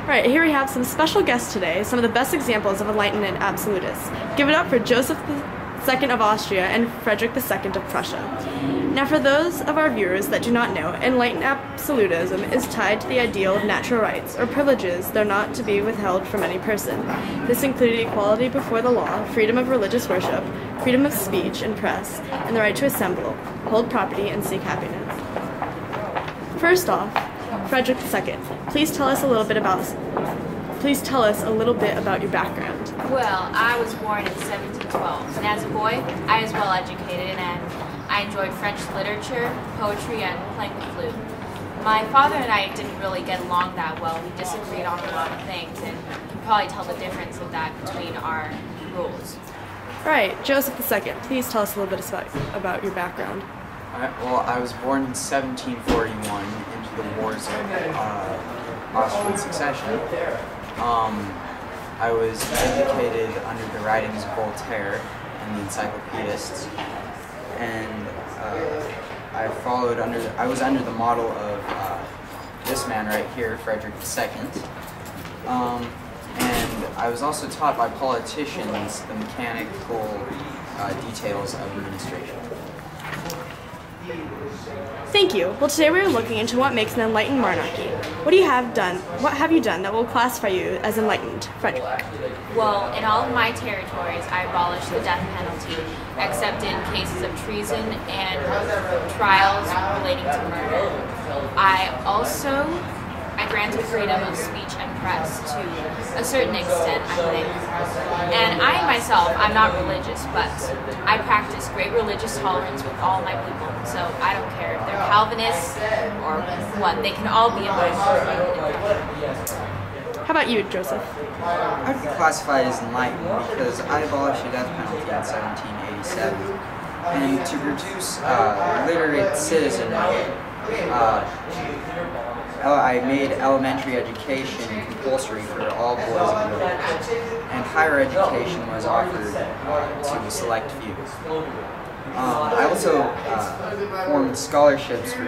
Alright, here we have some special guests today, some of the best examples of Enlightenment absolutists. Give it up for Joseph II of Austria and Frederick II of Prussia. Now for those of our viewers that do not know, Enlightened absolutism is tied to the ideal of natural rights, or privileges, though not to be withheld from any person. This included equality before the law, freedom of religious worship, freedom of speech and press, and the right to assemble, hold property, and seek happiness. First off, Frederick II, please tell us a little bit about your background. Well, I was born in 1712, and as a boy, I was well educated and I enjoyed French literature, poetry, and playing the flute. My father and I didn't really get along that well. We disagreed on a lot of things, and you can probably tell the difference of that between our rules. Right, Joseph II, please tell us a little bit about your background. Well, I was born in 1741 into the wars of Austrian succession. I was educated under the writings of Voltaire and the encyclopedists, and I was under the model of this man right here, Frederick II. And I was also taught by politicians the mechanical details of administration. Thank you. Well, today we are looking into what makes an enlightened monarchy. What have you done that will classify you as enlightened, Frederick? Well, in all of my territories, I abolished the death penalty, except in cases of treason and trials relating to murder. I granted freedom of speech and press to a certain extent, I think. And I myself, I'm not religious, but I practice great religious tolerance with all my people. So I don't care if they're Calvinists or what, they can all be in my heart. How about you, Joseph? I'd be classified as enlightened because I abolished the death penalty in 1787. And to produce literate citizenry, I made elementary education compulsory for all boys and girls, and higher education was offered to a select few. I also formed scholarships for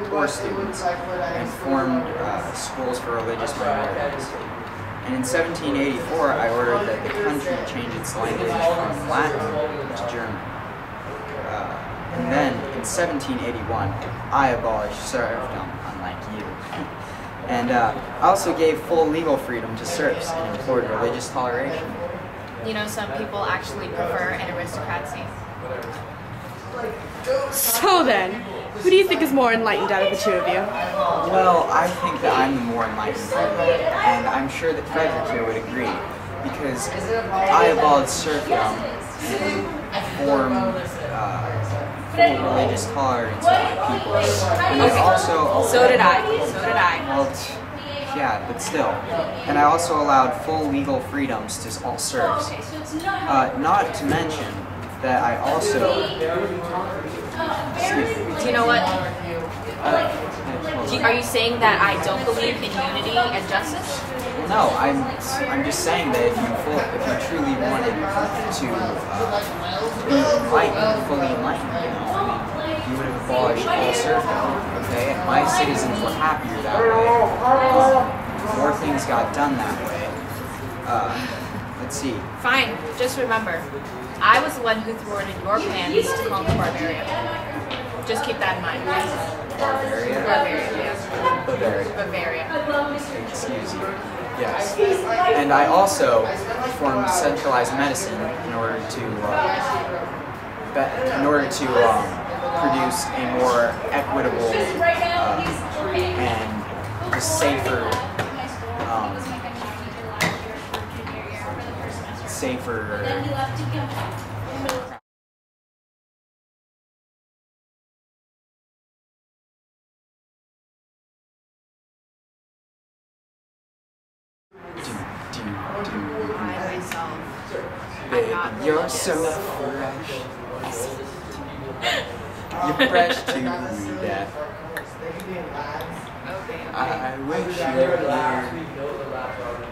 poor students and formed schools for religious minorities. And in 1784, I ordered that the country change its language from Latin to German. And then, in 1781, I abolished serfdom, unlike you. And I also gave full legal freedom to serfs and implored religious toleration. You know, some people actually prefer an aristocracy. So then, who do you think is more enlightened out of the two of you? Well, I think that I'm the more enlightened one, and I'm sure that Frederick here would agree, because I abolished serfdom and formed full religious tolerance of my people. And I also... So did I. Well, yeah, but still. And I also allowed full legal freedoms to all serfs. Not to mention that I also... Do you know what? Are you saying that I don't believe in unity and justice? No, I'm just saying that if you truly wanted to be enlightened, fully enlightened, you would have abolished all serfdom, okay? And my citizens were happier that way. More things got done that way. Let's see. Fine, just remember, I was the one who thwarted your plans to conquer Bavaria. Just keep that in mind. Bavaria? Bavaria. Excuse you. Yes. And I also formed centralized medicine in order to produce a more equitable and just safer Baby, you're so fresh. You're fresh to death. I wish you were here.